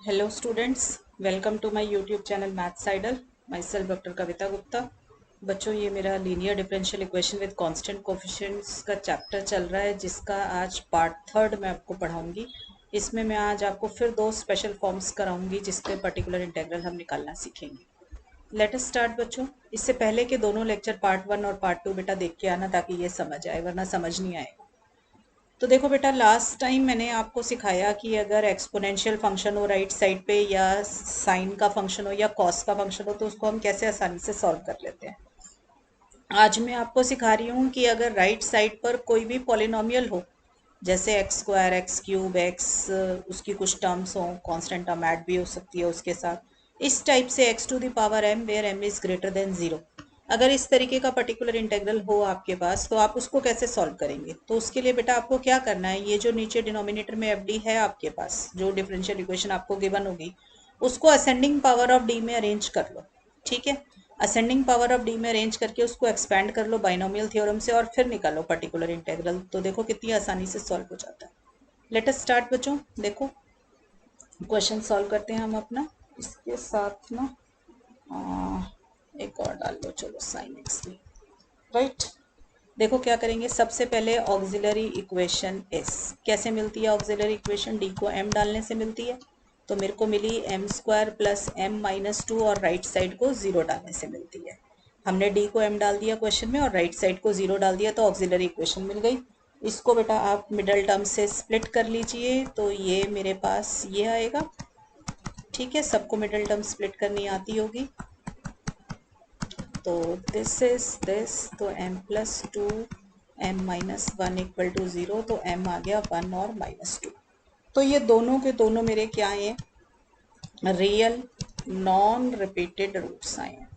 Hello students, welcome to my YouTube channel Maths Idol. Myself Dr. कविता गुप्ता. बच्चों ये मेरा linear differential equation with constant coefficients का chapter चल रहा है जिसका आज पार्ट थर्ड मैं आपको पढ़ाऊंगी. इसमें मैं आज आपको फिर दो स्पेशल फॉर्म्स कराऊंगी जिसके पर्टिकुलर इंटेग्रल हम निकालना सीखेंगे. लेट अस स्टार्ट बच्चों. इससे पहले के दोनों लेक्चर पार्ट वन और पार्ट टू बेटा देख के आना ताकि ये समझ आए वरना समझ नहीं आएगा. तो देखो बेटा लास्ट टाइम मैंने आपको सिखाया कि अगर एक्सपोनेंशियल फंक्शन हो राइट साइड पे या साइन का फंक्शन हो या कॉस का फंक्शन हो तो उसको हम कैसे आसानी से सॉल्व कर लेते हैं. आज मैं आपको सिखा रही हूँ कि अगर राइट साइड पर कोई भी पॉलिनोमियल हो जैसे x square x cube x उसकी कुछ टर्म्स हो कांस्टेंट टर्म ऐड भी हो सकती है उसके साथ इस टाइप से x to the power m where m is greater than zero. अगर इस तरीके का पर्टिकुलर इंटेग्रल हो आपके पास तो आप उसको कैसे सॉल्व करेंगे. तो उसके लिए बेटा आपको क्या करना है, ये जो नीचे डिनोमिनेटर में एफ डी है आपके पास जो डिफरेंशियल इक्वेशन आपको गिवन होगी उसको असेंडिंग पावर ऑफ डी में अरेंज कर लो. ठीक है, असेंडिंग पावर ऑफ डी में अरेंज करके उसको एक्सपैंड कर लो बाइनोमियल थ्योरम से और फिर निकालो पर्टिकुलर इंटेग्रल. तो देखो कितनी आसानी से सॉल्व हो जाता है. लेट अस स्टार्ट बच्चों. देखो क्वेश्चन सॉल्व करते हैं हम अपना. इसके साथ ना एक और डाल लो, चलो साइन एक्स की. राइट, देखो क्या करेंगे. सबसे पहले ऑक्सिलरी इक्वेशन एस कैसे मिलती है. ऑक्सिलरी इक्वेशन डी को एम डालने से मिलती है. तो मेरे को मिली M square plus M minus two और राइट साइड को जीरो डालने से मिलती है. हमने डी को एम डाल दिया क्वेश्चन में और राइट साइड को जीरो डाल दिया तो ऑक्सिलरी इक्वेशन मिल गई. इसको बेटा आप मिडल टर्म से स्प्लिट कर लीजिए तो ये मेरे पास ये आएगा. ठीक है, सबको मिडल टर्म स्प्लिट करनी आती होगी. तो दिस इज दिस, तो m plus two m minus one equal to zero. तो m आ गया वन और माइनस टू. तो ये दोनों के दोनों मेरे क्या हैं, रियल नॉन रिपीटेड रूट्स आए हैं.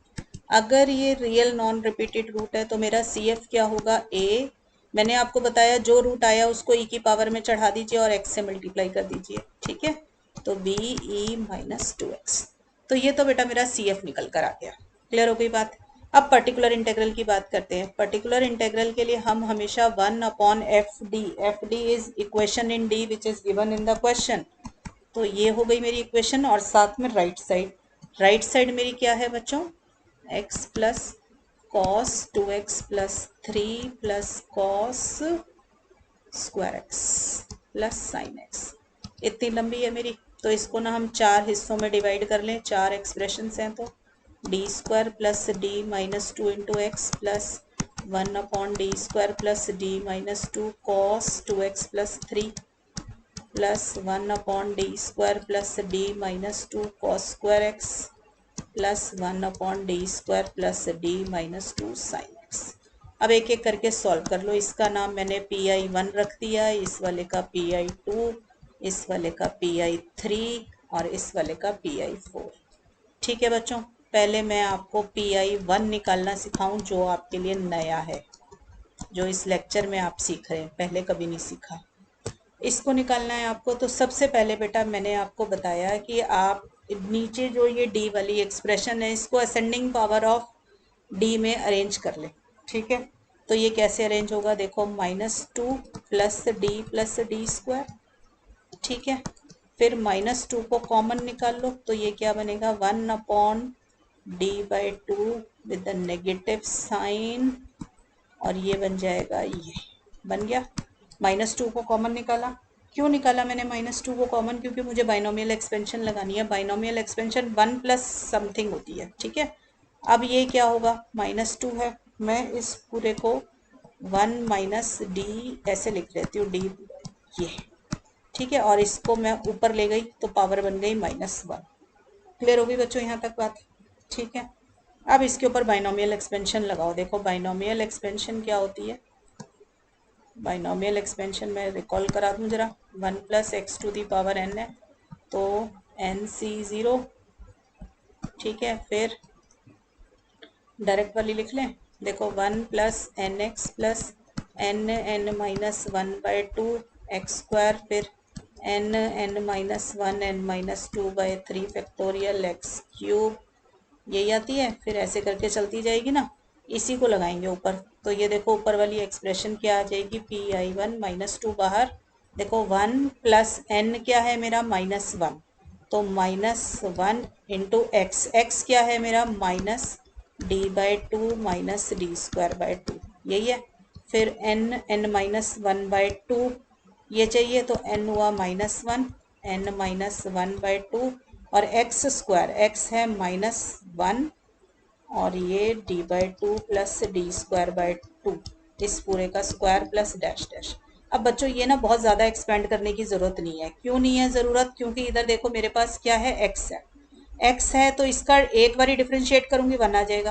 अगर ये रियल नॉन रिपीटेड रूट है तो मेरा सी एफ क्या होगा, ए. मैंने आपको बताया जो रूट आया उसको ई की पावर में चढ़ा दीजिए और एक्स से मल्टीप्लाई कर दीजिए. ठीक है, तो b e minus two x. तो ये तो बेटा मेरा सी एफ निकल कर आ गया. क्लियर हो गई बात. अब पर्टिकुलर इंटेग्रल की बात करते हैं. पर्टिकुलर इंटेग्रल के लिए हम हमेशा one upon F D is equation in D which is given in the question. तो ये हो गई मेरी इक्वेशन और साथ में राइट साइड मेरी क्या है बच्चों, x plus cos two x plus three plus cos square x plus sine x. इतनी लंबी है मेरी. तो इसको ना हम चार हिस्सों में डिवाइड कर लें, चार एक्सप्रेशंस हैं. तो D square plus D minus two into x plus one upon D square plus D minus two cos two x plus three plus one upon D square plus D minus two cos square x plus one upon D square plus D minus two sine x. अब एक एक करके solve कर लो. इसका नाम मैंने P I one रख दिया, इस वाले का पी आई टू, इस वाले का पी आई थ्री और इस वाले का पी आई फोर. ठीक है बच्चों, पहले मैं आपको पी आई वन निकालना सिखाऊं जो आपके लिए नया है, जो इस लेक्चर में आप सीख रहे हैं, पहले कभी नहीं सीखा. इसको निकालना है आपको. तो सबसे पहले बेटा मैंने आपको बताया कि आप नीचे जो ये डी वाली एक्सप्रेशन है इसको असेंडिंग पावर ऑफ डी में अरेंज कर ले. ठीक है, तो ये कैसे अरेंज होगा, देखो minus two plus D square. ठीक है, फिर माइनस टू को कॉमन निकाल लो तो ये क्या बनेगा, one upon d by two with the negative sign और ये बन जाएगा, ये बन गया. माइनस टू को कॉमन निकाला. क्यों निकाला मैंने माइनस टू को कॉमन, क्योंकि मुझे बाइनोमियल एक्सपेंशन लगानी है. Binomial expansion one plus something होती है. ठीक है, अब ये क्या होगा, माइनस टू है, मैं इस पूरे को वन माइनस डी ऐसे लिख लेती हूँ, डी ये. ठीक है, और इसको मैं ऊपर ले गई तो पावर बन गई माइनस वन. क्लियर होगी बच्चों यहाँ तक बात. ठीक है, अब इसके ऊपर बाइनोमियल एक्सपेंशन लगाओ. देखो बाइनोमियल एक्सपेंशन क्या होती है. बाइनोमियल एक्सपेंशन में रिकॉल करा दूँ जरा, one plus x to the power n है तो एन सी ज़ीरो. ठीक है, फिर डायरेक्ट वाली लिख लें. देखो one plus N X plus N minus one by two x square, फिर N minus one N minus two by three factorial X cube. यही आती है, फिर ऐसे करके चलती जाएगी ना. इसी को लगाएंगे ऊपर. तो ये देखो ऊपर वाली एक्सप्रेशन क्या आ जाएगी, P I one minus two बाहर. देखो वन प्लस एन क्या है मेरा, माइनस वन. तो -1 × x क्या है मेरा -d/2 - d²/2 यही है। फिर n-1/2 ये चाहिए तो n हुआ -1 n-1/2 और x² है -1 और ये d/2 + d²/2 इस पूरे का स्क्वायर प्लस डैश डैश। अब बच्चों ये ना बहुत ज़्यादा एक्सपेंड करने की ज़रूरत नहीं है। क्यों नहीं है ज़रूरत? क्योंकि इधर देखो मेरे पास क्या है x है तो इसका एक बारी डिफ्रेंशिएट करूंगी 1 आ जाएगा,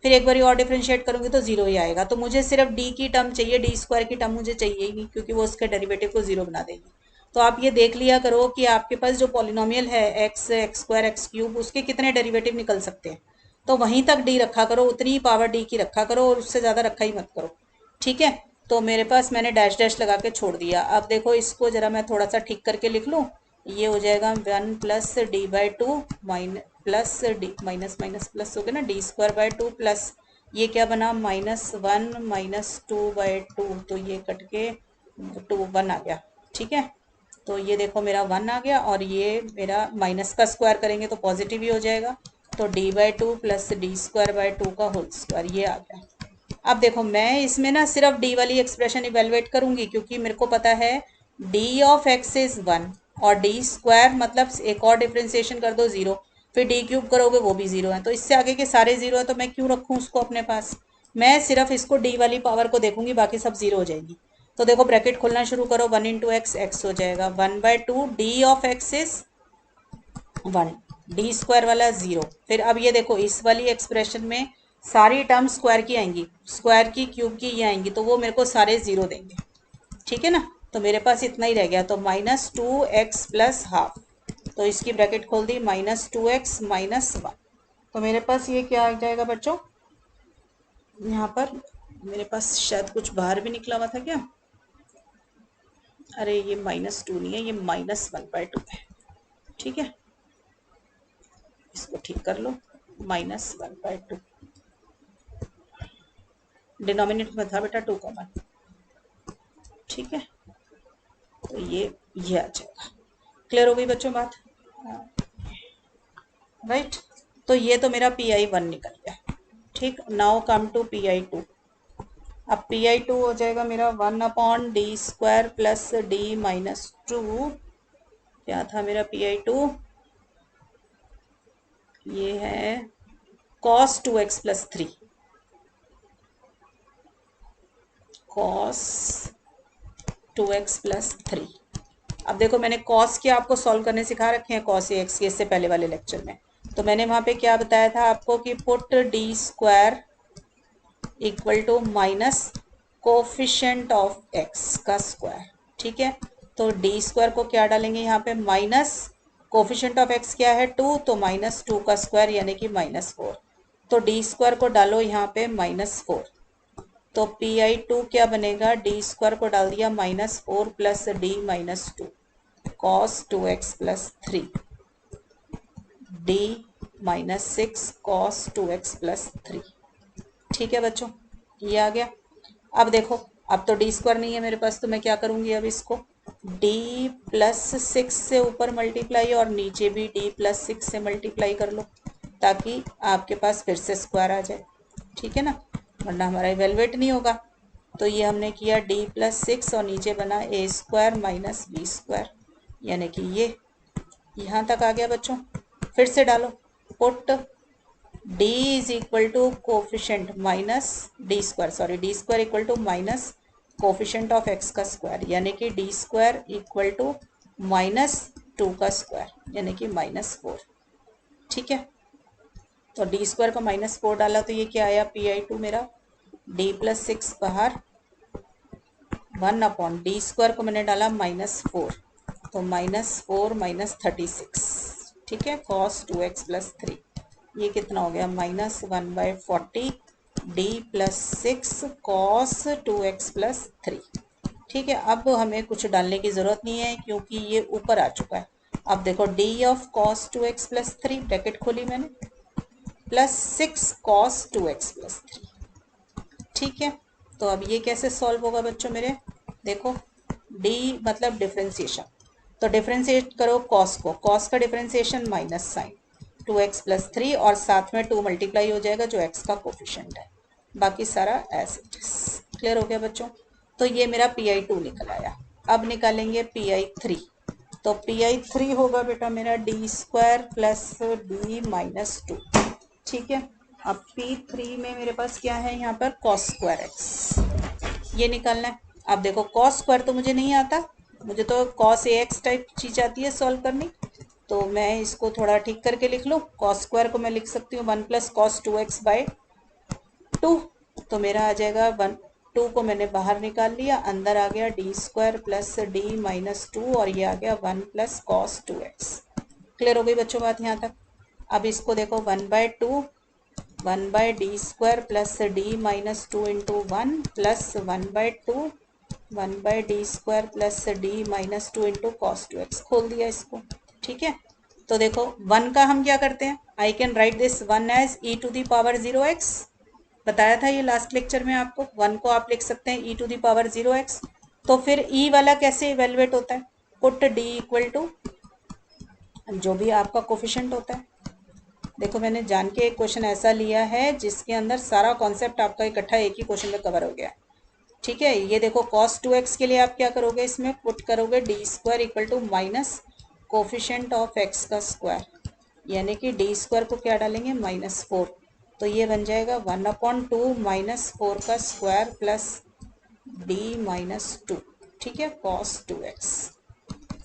फिर एक बारी और डिफ्रेंशिएट करूंगी तो 0 ही आएगा। तो मुझे सिर्फ d की टर्म चाहिए, d² की टर्म मुझे चाहिए ही नहीं क्योंकि वो उसके डेरिवेटिव को 0 बना देगी। तो आप ये देख लिया करो कि आपके पास जो पॉलिनोमियल है x² x³ उसके कितने डेरिवेटिव निकल सकते हैं, तो वहीं तक d रखा करो, उतनी ही पावर d की रखा करो और उससे ज़्यादा रखा ही मत करो। ठीक है, तो मेरे पास मैंने डैश डैश लगा के छोड़ दिया। अब देखो इसको जरा मैं थोड़ा सा ठीक करके लिख लूँ। ये हो जाएगा 1 + d/2 plus D minus minus plus हो गया ना d²/2 प्लस ये क्या बना -1 - 2/2 तो ये कट के 1 आ गया। ठीक है, तो ये देखो मेरा 1 आ गया और ये मेरा माइनस का स्क्वायर करेंगे तो पॉजिटिव ही हो जाएगा, तो d/2 + d²/2 का होल स्क्वायर ये आ गया। अब देखो मैं इसमें ना सिर्फ d वाली एक्सप्रेशन इवेलुएट करूंगी क्योंकि मेरे को पता है d(x) इज 1 और d² मतलब एक और डिफ्रेंसिएशन कर दो 0, फिर d³ करोगे वो भी 0 है, तो इससे आगे के सारे 0 है तो मैं क्यों रखूँ उसको अपने पास। मैं सिर्फ इसको d वाली पावर को देखूंगी, बाकी सब 0 हो जाएगी। तो देखो ब्रैकेट खोलना शुरू करो, 1 × x x हो जाएगा 1/2 d(x) इज 1 d² वाला 0। फिर अब ये देखो इस वाली एक्सप्रेशन में सारी टर्म स्क्वायर की आएंगी, स्क्वायर की क्यूब की ये आएंगी, तो वो मेरे को सारे 0 देंगे। ठीक है ना, तो मेरे पास इतना ही रह गया, तो -2x + हाफ, तो इसकी ब्रैकेट खोल दी -2x - 1। तो मेरे पास ये क्या आ जाएगा बच्चों, यहाँ पर मेरे पास शायद कुछ बाहर भी निकला हुआ था क्या, अरे ये -2 नहीं है, ये -1/2 है। ठीक है, इसको ठीक कर लो, -1/2 डिनोमिनेटर में था बेटा 2 कॉमन। ठीक है, तो ये आ जाएगा। क्लियर हो गई बच्चों बात? राइट, तो ये तो मेरा PI1 निकल गया। ठीक, नाउ कम टू PI2। अब PI2 हो जाएगा मेरा 1/d² + d-2। क्या था मेरा PI2, ये है cos 2x + 3 cos 2x + 3। अब देखो मैंने cos के आपको सॉल्व करने सिखा रखे हैं, cos ax के इससे पहले वाले लेक्चर में। तो मैंने वहां पे क्या बताया था आपको कि put d² = minus coefficient of x का स्क्वायर। ठीक है, तो d² को क्या डालेंगे यहाँ पे माइनस कोफिशिएंट ऑफ x क्या है 2, तो -2 का स्क्वायर यानी कि -4, तो d² को डालो यहाँ पे -4, तो PI2 क्या बनेगा, d² को डाल दिया -4 + d-2 cos 2x + 3 d-6 cos 2x + 3। ठीक है बच्चों, ये आ गया। अब देखो अब तो d² नहीं है मेरे पास, तो मैं क्या करूंगी, अब इसको d+6 से ऊपर मल्टीप्लाई और नीचे भी d+6 से मल्टीप्लाई कर लो ताकि आपके पास फिर से स्क्वायर आ जाए। ठीक है ना, वरना हमारा इवेलुएट नहीं होगा। तो ये हमने किया d+6 और नीचे बना a² - b² यानी कि ये यहाँ तक आ गया बच्चों। फिर से डालो, put d = coefficient minus d² sorry d² = minus coefficient of x का स्क्वायर यानी कि d² = -2 का स्क्वायर यानी कि -4। ठीक है, तो d² का -4 डाला तो ये क्या आया PI2 मेरा d+6 बाहर 1/d² को मैंने डाला -4, तो -4 - 36। ठीक है, cos 2x + 3 ये कितना हो गया -1/40 d+6 cos 2x + 3। ठीक है, अब हमें कुछ डालने की ज़रूरत नहीं है क्योंकि ये ऊपर आ चुका है। अब देखो d of cos 2x + 3 bracket खोली मैंने +6 cos 2x + 3। ठीक है, तो अब ये कैसे सॉल्व होगा बच्चों मेरे, देखो d मतलब डिफ्रेंसिएशन, तो डिफ्रेंशिएट करो कॉस को, कॉस का differentiation minus sign 2x plus 3 और साथ में 2 मल्टीप्लाई हो जाएगा जो x का कोफिशिएंट है, बाकी सारा एज इट इज। क्लियर हो गया बच्चों? तो ये मेरा PI2 निकल आया। अब निकालेंगे PI3। तो PI3 होगा बेटा मेरा D square plus D minus 2। ठीक है, अब P3 में मेरे पास क्या है यहाँ पर कॉस स्क्वायर एक्स, ये निकालना है। अब देखो कॉस स्क्वायर तो मुझे नहीं आता, मुझे तो कॉस AX टाइप चीज आती है सॉल्व करनी। तो मैं इसको थोड़ा ठीक करके लिख लूँ। कॉस स्क्वायर को मैं लिख सकती हूँ 1 प्लस कॉस 2x बाय 2। तो मेरा आ जाएगा 2 को मैंने बाहर निकाल लिया, अंदर आ गया D square plus D minus 2 और ये आ गया 1 प्लस कॉस 2x। क्लियर हो गई बच्चों बात यहाँ तक? अब इसको देखो 1/2 1/d square plus D minus 2 into 1 plus 1/2 1/d square plus D minus 2 into cos 2x। खोल दिया इसको। ठीक है, तो देखो 1 का हम क्या करते हैं, I can write this 1 as e⁻0x। बताया था ये लास्ट लेक्चर में आपको, 1 को आप लिख सकते हैं e⁻0x। तो फिर e वाला कैसे इवेलुएट होता है, पुट d इक्वल टू जो भी आपका कोफिशिएंट होता है। देखो मैंने जान के एक क्वेश्चन ऐसा लिया है जिसके अंदर सारा कॉन्सेप्ट आपका इकट्ठा एक ही क्वेश्चन में कवर हो गया। ठीक है, ये देखो cos 2x के लिए आप क्या करोगे, इसमें पुट करोगे d square equal to minus coefficient of x का स्क्वायर, यानी कि डी स्क्वायर को क्या डालेंगे -4। तो ये बन जाएगा 1/2 -4 का स्क्वायर प्लस डी माइनस 2। ठीक है, cos 2x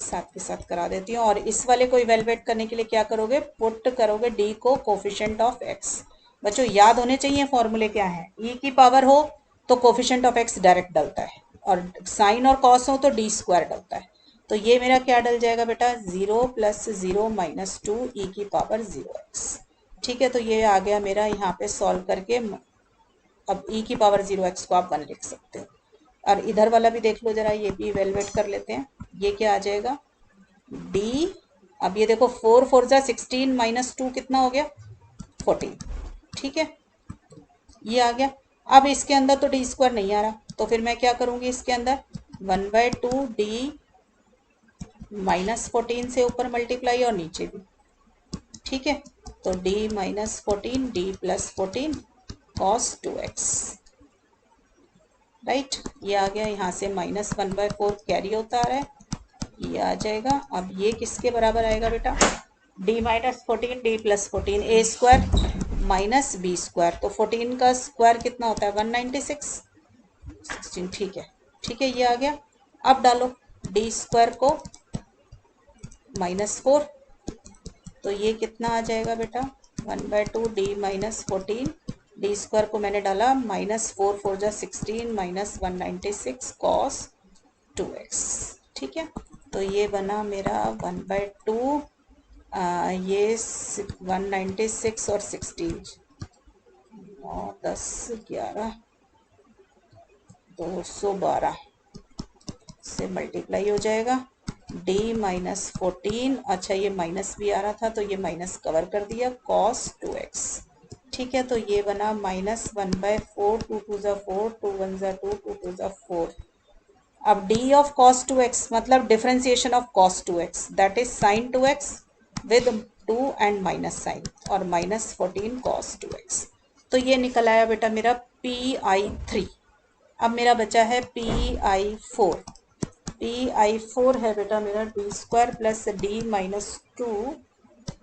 साथ के साथ करा देती हूँ। और इस वाले को इवेलुएट करने के लिए क्या करोगे, पुट करोगे d को कोफिशिएंट ऑफ x। बच्चों याद होने चाहिए फॉर्मूले क्या है, e की पावर हो तो कोफिशिएंट ऑफ x डायरेक्ट डलता है, और साइन और कॉस हो तो डी स्क्वायर डलता है। तो ये मेरा क्या डल जाएगा बेटा 0 + 0 - 2 e की पावर 0x। ठीक है, तो ये आ गया मेरा यहाँ पे सॉल्व करके। अब e की पावर 0x को आप 1 लिख सकते हो। और इधर वाला भी देख लो जरा, ये भी इवेलुएट कर लेते हैं। ये क्या आ जाएगा d, अब ये देखो 4 4 जा 16 - 2 कितना हो गया 14। ठीक है, ये आ गया। अब इसके अंदर तो डी स्क्वायर नहीं आ रहा, तो फिर मैं क्या करूंगी, इसके अंदर 1/2 d -14 से ऊपर मल्टीप्लाई और नीचे भी। ठीक है, तो d -14 d + 14 cos 2x। Right, ये आ गया, यहाँ से -1/4 कैरी होता आ रहा है, ये आ जाएगा। अब ये किसके बराबर आएगा बेटा, d -14 d + 14 a square minus b square. तो 14 का स्क्वायर कितना होता है 196 16। ठीक है, ठीक है, ये आ गया। अब डालो d स्क्वायर को -4, तो ये कितना आ जाएगा बेटा 1/2 d -14 डी स्क्वायर को मैंने डाला -4 4 जा 16 -196 cos 2x। ठीक है, तो ये बना मेरा 1/2 ये 196 और 16 और 10 11 212 से मल्टीप्लाई हो जाएगा d -14। अच्छा ये माइनस भी आ रहा था तो ये माइनस कवर कर दिया cos 2x। ठीक है, तो ये बना -1/4 2 2 जा 4 2 1 जा 2 2 2 जा 4। अब d ऑफ cos 2x मतलब differentiation of cos 2x that is sin 2x with 2 and minus sine और -14 cos 2x। तो ये निकल आया बेटा मेरा PI3। अब मेरा बचा है PI4। PI4 है बेटा मेरा d square plus d -2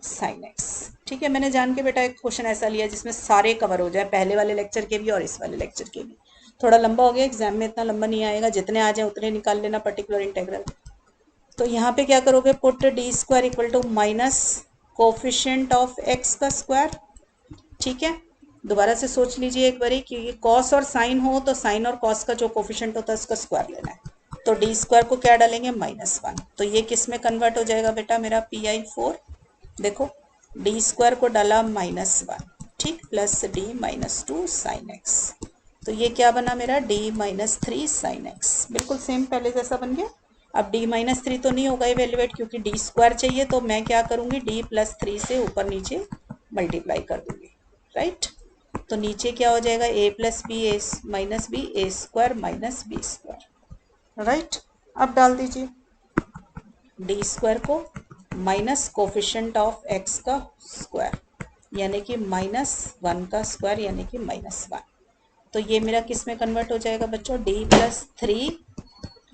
sin x। ठीक है, मैंने जान के बेटा एक क्वेश्चन ऐसा लिया जिसमें सारे कवर हो जाए, पहले वाले लेक्चर के भी और इस वाले लेक्चर के भी। थोड़ा लंबा हो गया, एग्जाम में इतना लंबा नहीं आएगा, जितने आ जाए उतने निकाल लेना पर्टिकुलर इंटेग्रल। तो यहाँ पे क्या करोगे, put d square equal to minus coefficient of x का स्क्वायर। ठीक है, दोबारा से सोच लीजिए एक बारी कि कॉस और साइन हो तो साइन और कॉस का जो कोफिशिएंट होता है उसका स्क्वायर लेना है। तो डी स्क्वायर को क्या डालेंगे -1। तो ये किस में कन्वर्ट हो जाएगा बेटा मेरा PI4। देखो डी स्क्वायर को डाला -1, ठीक, प्लस d -2 sin x। तो ये क्या बना मेरा d -3 sin x, बिल्कुल सेम पहले जैसा बन गया। अब d -3 तो नहीं होगा इवेल्युएट क्योंकि d स्क्वायर चाहिए, तो मैं क्या करूँगी d + 3 से ऊपर नीचे मल्टीप्लाई कर दूँगी। राइट, तो नीचे क्या हो जाएगा a + b a - b a square - b square. Right, अब डाल दीजिए डी स्क्वायर को माइनस कोफिशिएंट ऑफ एक्स का स्क्वायर यानी कि -1 का स्क्वायर यानी कि -1। तो ये मेरा किस में कन्वर्ट हो जाएगा बच्चों, d+3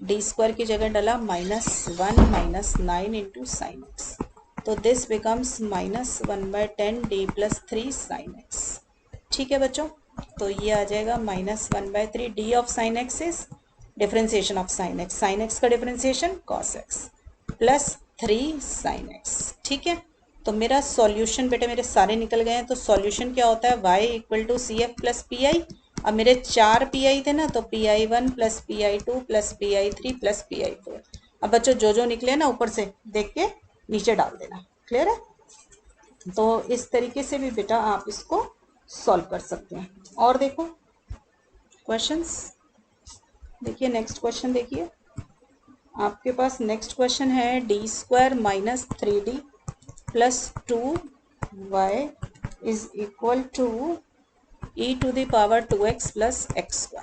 डी स्क्वायर की जगह डाला -1 -9 इंटू साइन एक्स, तो this becomes -1/10 d+3 sine X. ठीक है बच्चों, तो ये आ जाएगा -1/3 D of sine X is differentiation of sine X का differentiation cos X plus 3 sine X. ठीक है, तो मेरा सॉल्यूशन बेटे मेरे सारे निकल गए हैं। तो सॉल्यूशन क्या होता है, y equal to c f plus p i. अब मेरे 4 पी आई थे ना, तो PI1 plus PI2 plus PI3 plus PI4। अब बच्चों जो निकले ना ऊपर से देख के नीचे डाल देना, क्लियर है। तो इस तरीके से भी बेटा आप इसको सॉल्व कर सकते हैं। और देखो क्वेश्चंस, देखिए नेक्स्ट क्वेश्चन देखिए, आपके पास नेक्स्ट क्वेश्चन है d² - 3d plus 2y is equal to e⁻² 2x plus x²।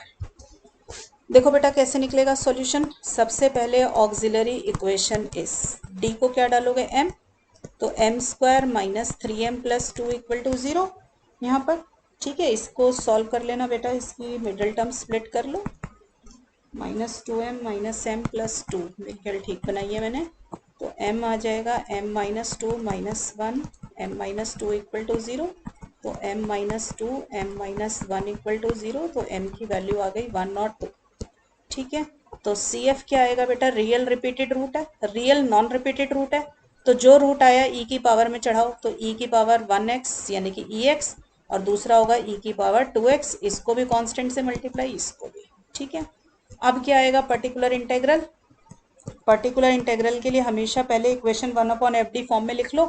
देखो बेटा कैसे निकलेगा सॉल्यूशन। सबसे पहले ऑक्सिलरी इक्वेशन इस d को क्या डालोगे m, तो m² - 3m plus 2 equal to 0 यहाँ पर। ठीक है, इसको सॉल्व कर लेना बेटा, इसकी मिडिल टर्म स्प्लिट कर लो, -2m - m प्लस 2, मेरे ख्याल ठीक बनाई है मैंने। तो m आ जाएगा m - 2 - 1 m - 2 इक्वल टू 0, तो m - 2 m - 1 इक्वल टू 0, तो m की वैल्यू आ गई 1 और 2। ठीक है, तो सी एफ क्या आएगा बेटा, रियल रिपीटेड रूट है, रियल नॉन रिपीटेड रूट है, तो जो रूट आया ई की पावर में चढ़ाओ, तो ई की पावर 1x यानी कि ई एक्स, और दूसरा होगा ई की पावर 2x, इसको भी कांस्टेंट से मल्टीप्लाई, इसको भी। ठीक है, अब क्या आएगा पर्टिकुलर इंटेग्रल। पर्टिकुलर इंटेग्रल के लिए हमेशा पहले इक्वेशन 1/FD फॉर्म में लिख लो।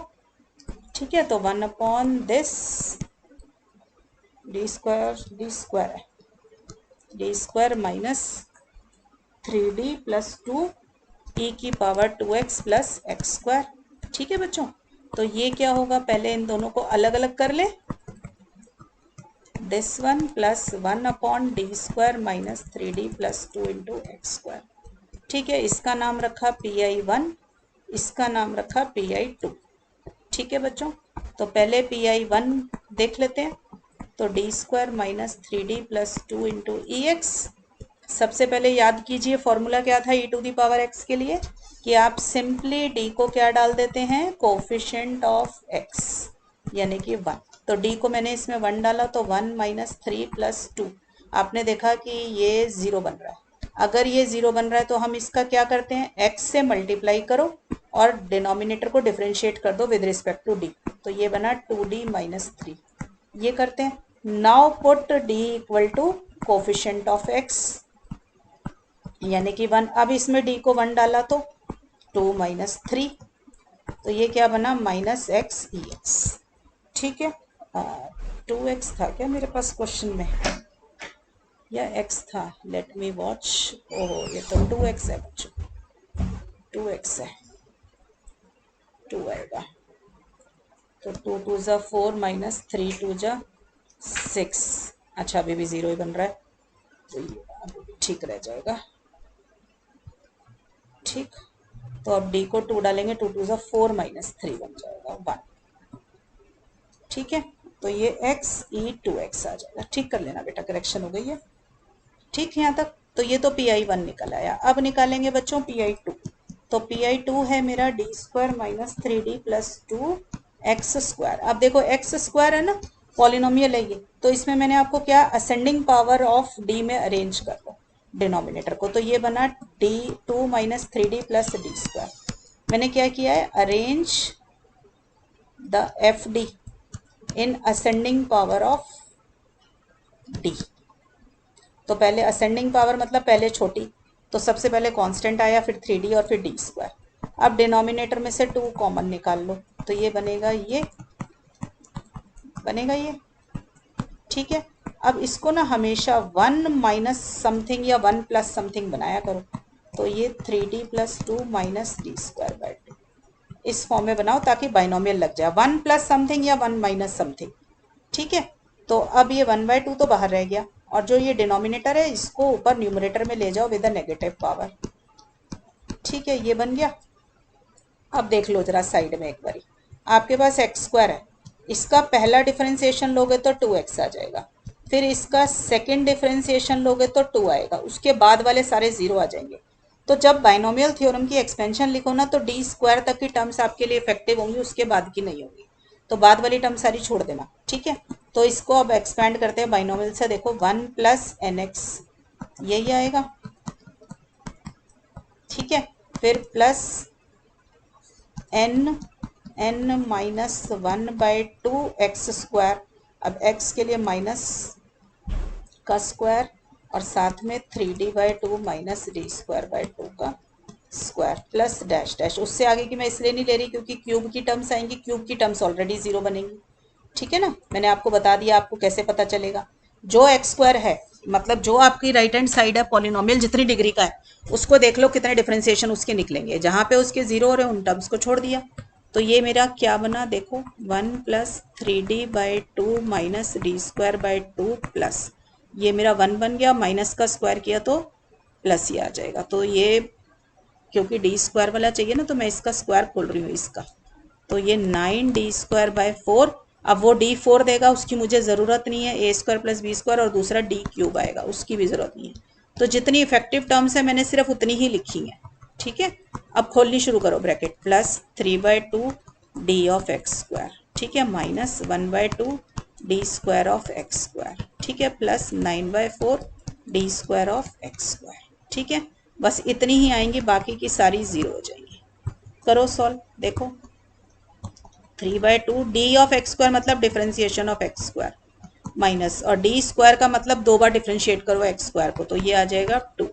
ठीक है, तो 1/this d² minus 3d plus 2 e की पावर 2x प्लस x²। ठीक है बच्चों, तो ये क्या होगा, पहले इन दोनों को अलग अलग कर ले, this one plus 1/d² minus 3d plus 2 into x²। ठीक है, इसका नाम रखा PI1, इसका नाम रखा PI2। ठीक है बच्चों, तो पहले PI1 देख लेते हैं, तो d² minus 3d plus 2 into E X. सबसे पहले याद कीजिए फॉर्मूला क्या था e⁻x के लिए, कि आप सिंपली d को क्या डाल देते हैं, कोफिशिएंट ऑफ x यानी कि 1। तो d को मैंने इसमें 1 डाला, तो 1 - 3 प्लस 2, आपने देखा कि ये 0 बन रहा है। अगर ये 0 बन रहा है तो हम इसका क्या करते हैं, x से मल्टीप्लाई करो और डिनोमिनेटर को डिफरेंशिएट कर दो विद रिस्पेक्ट टू d, तो ये बना 2d - 3। ये करते हैं। Now put d equal to coefficient of x यानी कि 1। अब इसमें d को 1 डाला तो 2 - 3, तो ये क्या बना -x ex। ठीक है, 2x था क्या मेरे पास क्वेश्चन में या x था, लेट मी वॉच। ओहो, ये तो 2x है बच्चों, 2x है, 2 आएगा, तो 2 2 ज़ा 4 माइनस 3 2 ज़ा 6। अच्छा, अभी भी 0 ही बन रहा है, तो ये ठीक रह जाएगा। ठीक, तो अब d को 2 डालेंगे, 2 2 ज़ा 4 माइनस 3 बन जाएगा 1। ठीक है, तो ये x e2x आ जाएगा। ठीक कर लेना बेटा, करेक्शन हो गई है। ठीक, यहाँ तक तो ये तो PI1 निकल आया। अब निकालेंगे बच्चों PI2, तो PI2 है मेरा d² minus 3d plus 2x²। अब देखो x² है ना, पॉलिनोमियल है ये, तो इसमें मैंने आपको क्या असेंडिंग पावर ऑफ d में अरेंज कर लो डिनोमिनेटर को, तो ये बना d2 minus 3d plus d²। मैंने क्या किया है, arrange the FD in ascending power of d। तो पहले असेंडिंग पावर मतलब पहले छोटी, तो सबसे पहले कांस्टेंट आया, फिर 3d और फिर d²। अब डिनोमिनेटर में से 2 कॉमन निकाल लो, तो ये बनेगा ये, बनेगा ये। ठीक है, अब इसको ना हमेशा 1 माइनस समथिंग या 1 प्लस समथिंग बनाया करो, तो ये 3d प्लस 2 माइनस d²/2 इस फॉर्म में बनाओ ताकि बाइनोमियल लग जाए, 1 प्लस समथिंग या 1 माइनस समथिंग। ठीक है, तो अब ये 1/2 तो बाहर रह गया, और जो ये डिनोमिनेटर है इसको ऊपर न्यूमरेटर में ले जाओ विद अ नेगेटिव पावर। ठीक है, ये बन गया। अब देख लो जरा साइड में एक बारी, आपके पास एक्स स्क्वायर है, इसका पहला डिफरेंशिएशन लोगे तो 2x आ जाएगा, फिर इसका सेकंड डिफरेंशिएशन लोगे तो 2 आएगा, उसके बाद वाले सारे जीरो आ जाएंगे। तो जब बाइनोमियल थ्योरम की एक्सपेंशन लिखो ना तो डी स्क्वायर तक की टर्म्स आपके लिए इफेक्टिव होंगी, उसके बाद की नहीं होगी, तो बाद वाली टर्म सारी छोड़ देना, ठीक है। तो इसको अब एक्सपेंड करते हैं बाइनोमियल से, देखो 1 प्लस एन एक्स यही आएगा, ठीक है, फिर प्लस एन माइनस 1/2 x², अब x के लिए माइनस का स्क्वायर और साथ में 3d/2 माइनस d²/2 का स्क्वायर प्लस डैश डैश। उससे आगे की मैं इसलिए नहीं ले रही क्योंकि क्यूब की टर्म्स आएंगी, क्यूब की टर्म्स ऑलरेडी जीरो बनेंगी, ठीक है ना। मैंने आपको बता दिया, आपको कैसे पता चलेगा, जो x² है मतलब जो आपकी राइट हैंड साइड है पॉलिनोमियल जितनी डिग्री का है उसको देख लो कितने डिफरेंशिएशन उसके निकलेंगे, जहां पे उसके जीरो हो रहे उन टर्म्स को छोड़ दिया। तो ये मेरा क्या बना, देखो 1 plus 3d/2 minus d²/2 plus ये मेरा 1 बन गया, माइनस का स्क्वायर किया तो प्लस ही आ जाएगा। तो ये क्योंकि डी स्क्वायर वाला चाहिए ना तो मैं इसका स्क्वायर खोल रही हूँ इसका, तो ये 9d²/4। अब वो d4 देगा, उसकी मुझे ज़रूरत नहीं है, a² प्लस b² और दूसरा d³ आएगा, उसकी भी ज़रूरत नहीं है। तो जितनी इफेक्टिव टर्म्स है मैंने सिर्फ उतनी ही लिखी है, ठीक है। अब खोलनी शुरू करो ब्रैकेट, प्लस 3/2 d(x²), ठीक है, माइनस 1/2 d(x²), ठीक है, प्लस 9/4 d(x²), ठीक है। बस इतनी ही आएंगी, बाकी की सारी जीरो हो जाएंगी। करो सॉल्व, देखो 3/2 d(x²) मतलब डिफरेंशिएशन ऑफ x² माइनस, और d² का मतलब दो बार डिफरेंशिएट करो x² को, तो ये आ जाएगा 2।